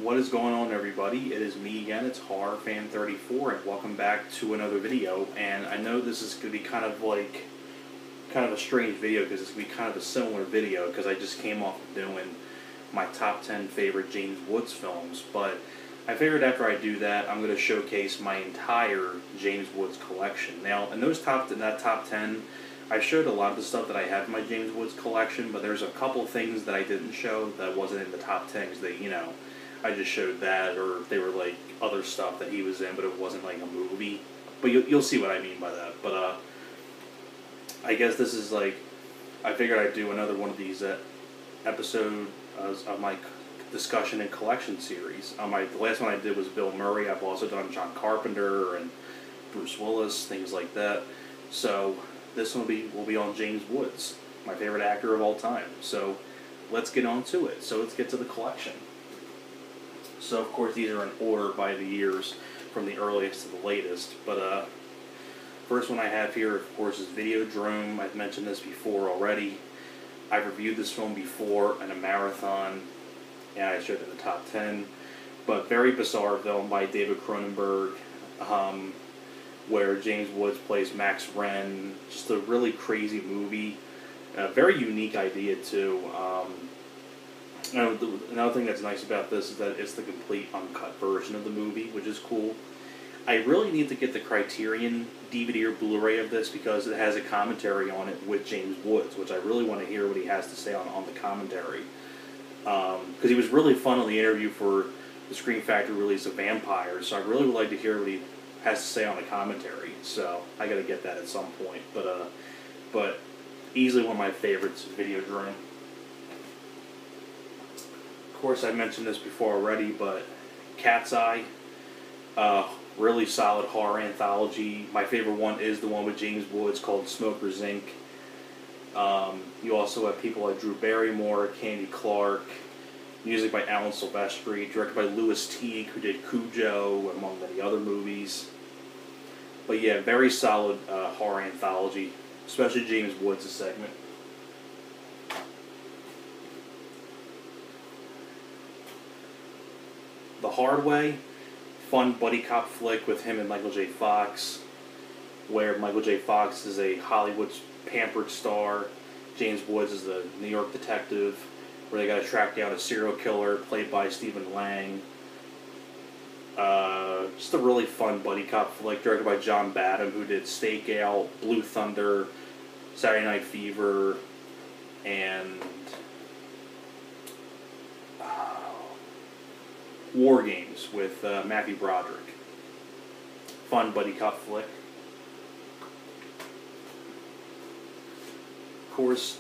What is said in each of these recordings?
What is going on, everybody? It is me again. It's HorrorFan34, and welcome back to another video. And I know this is going to be kind of a strange video because it's going to be kind of a similar video because I just came off of doing my top 10 favorite James Woods films. But I figured after I do that, I'm going to showcase my entire James Woods collection. Now, in that top 10, I showed a lot of the stuff that I have in my James Woods collection, but there's a couple things that I didn't show that wasn't in the top 10 because I just showed that, or they were like other stuff that he was in, but it wasn't like a movie. But you'll see what I mean by that. But I guess this is like, I figured I'd do another one of these episode of my discussion and collection series. The last one I did was Bill Murray. I've also done John Carpenter and Bruce Willis, things like that. So this one will be on James Woods, my favorite actor of all time. So let's get on to it. So let's get to the collection. So of course these are in order by the years from the earliest to the latest. But first one I have here, of course, is Videodrome. I've mentioned this before already. I've reviewed this film before in a marathon, and I showed it in the top 10. But very bizarre film by David Cronenberg, where James Woods plays Max Wren. Just a really crazy movie. A very unique idea, too. Another thing that's nice about this is that it's the complete uncut version of the movie, which is cool. I really need to get the Criterion DVD or Blu-ray of this because it has a commentary on it with James Woods, which I really want to hear what he has to say on the commentary. Because he was really fun on the interview for the Scream Factory release of Vampires, so I really would like to hear what he has to say on the commentary. So I got to get that at some point. But easily one of my favorites, Videodrome. Of course, I mentioned this before already, but Cat's Eye, really solid horror anthology. My favorite one is the one with James Woods called Smoker's Inc. You also have people like Drew Barrymore, Candy Clark, music by Alan Silvestri, directed by Louis Teague, who did Cujo, among many other movies. But yeah, very solid horror anthology, especially James Woods' segment. The Hard Way, fun buddy cop flick with him and Michael J. Fox, where Michael J. Fox is a Hollywood pampered star, James Woods is a New York detective, where they got to track down a serial killer played by Stephen Lang. Just a really fun buddy cop flick, directed by John Badham, who did Stakeout, Blue Thunder, Saturday Night Fever, and War Games with Matthew Broderick. Fun buddy cop flick. Of course,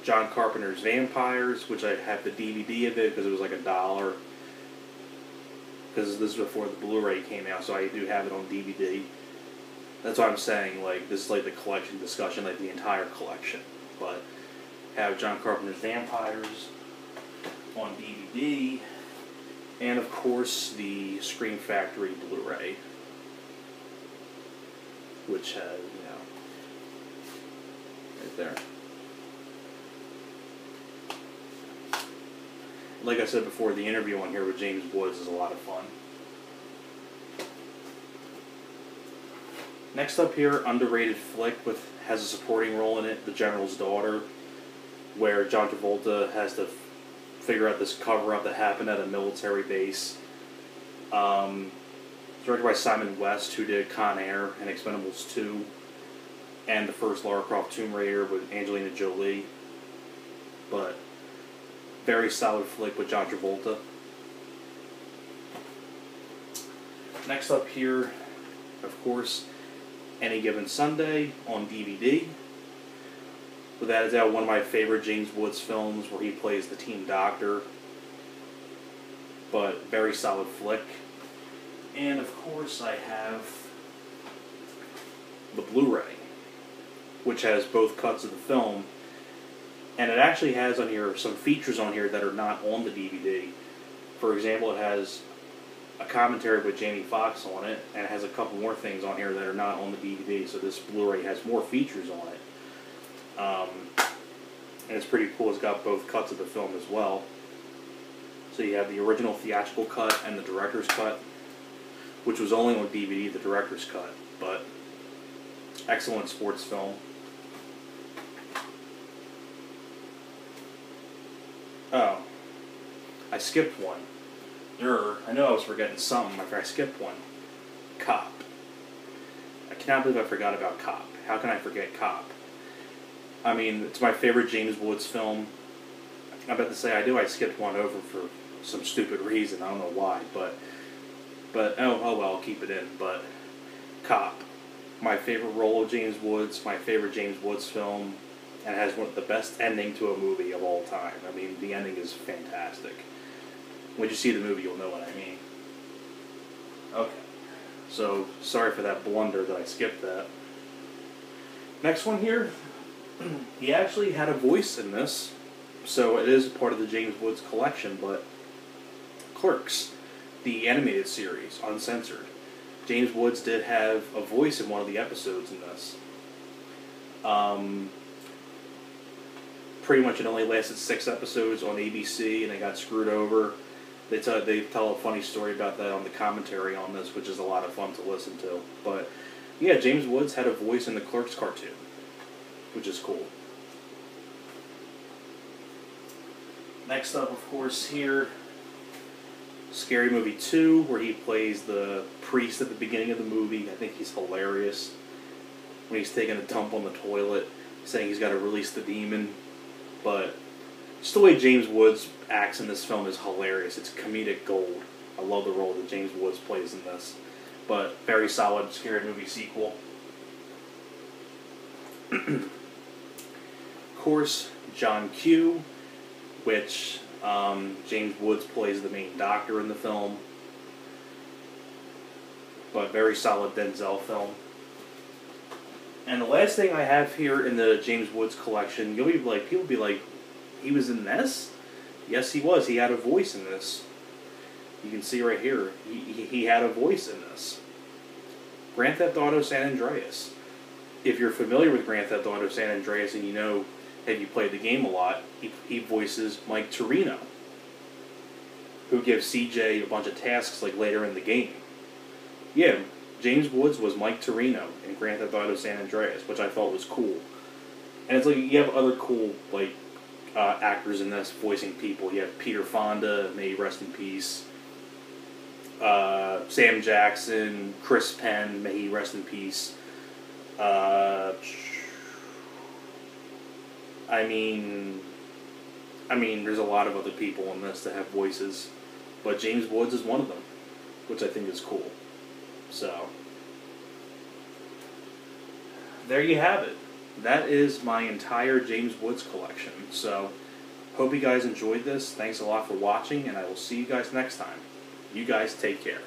John Carpenter's Vampires, which I have the DVD of it because it was like $1. Because this is before the Blu-ray came out, so I do have it on DVD. That's why I'm saying, like, this is like the collection discussion, like the entire collection. But have John Carpenter's Vampires on DVD. And, of course, the Scream Factory Blu-ray, which has, right there. Like I said before, the interview on here with James Woods is a lot of fun. Next up here, underrated flick has a supporting role in it, The General's Daughter, where John Travolta has to figure out this cover-up that happened at a military base. Directed by Simon West, who did Con Air and Expendables 2, and the first Lara Croft Tomb Raider with Angelina Jolie. But very solid flick with John Travolta. Next up here, of course, Any Given Sunday on DVD. Without a doubt, one of my favorite James Woods films where he plays the team doctor. But very solid flick. And of course I have the Blu-ray, which has both cuts of the film. And it actually has on here some features on here that are not on the DVD. For example, it has a commentary with Jamie Foxx on it, and it has a couple more things on here that are not on the DVD. So this Blu-ray has more features on it. And it's pretty cool. It's got both cuts of the film as well. So you have the original theatrical cut and the director's cut, which was only on DVD, the director's cut, but excellent sports film. Oh, I skipped one. I know I was forgetting something. I skipped one. Cop. I cannot believe I forgot about Cop. How can I forget Cop? I mean, it's my favorite James Woods film. I'm about to say I do. I skipped one over for some stupid reason. I don't know why, but oh well, I'll keep it in. But Cop, my favorite role of James Woods, my favorite James Woods film, and it has one of the best ending to a movie of all time. I mean, the ending is fantastic. When you see the movie, you'll know what I mean. Okay. So, sorry for that blunder that I skipped that. Next one here, he actually had a voice in this, so it is part of the James Woods collection, but Clerks, the animated series, uncensored. James Woods did have a voice in one of the episodes in this. Pretty much it only lasted 6 episodes on ABC, and they got screwed over. They tell a funny story about that on the commentary on this, which is a lot of fun to listen to. But yeah, James Woods had a voice in the Clerks cartoon, which is cool. Next up, of course, here, Scary Movie 2, where he plays the priest at the beginning of the movie. I think he's hilarious when he's taking a dump on the toilet, saying he's got to release the demon. But just the way James Woods acts in this film is hilarious. It's comedic gold. I love the role that James Woods plays in this. But very solid Scary Movie sequel. Of course, John Q, which James Woods plays the main doctor in the film. But very solid Denzel film. And the last thing I have here in the James Woods collection, you'll be like, people be like, he was in this? Yes, he was. He had a voice in this. You can see right here, he had a voice in this. Grand Theft Auto San Andreas. If you're familiar with Grand Theft Auto San Andreas and you know, have you played the game a lot, he voices Mike Torino, who gives CJ a bunch of tasks like later in the game. Yeah, James Woods was Mike Torino in Grand Theft Auto San Andreas, which I thought was cool. And it's like, you have other cool, like, actors in this voicing people. You have Peter Fonda, may he rest in peace. Sam Jackson, Chris Penn, may he rest in peace. I mean, there's a lot of other people in this that have voices, but James Woods is one of them, which I think is cool. So, there you have it. That is my entire James Woods collection. So, hope you guys enjoyed this. Thanks a lot for watching, and I will see you guys next time. You guys take care.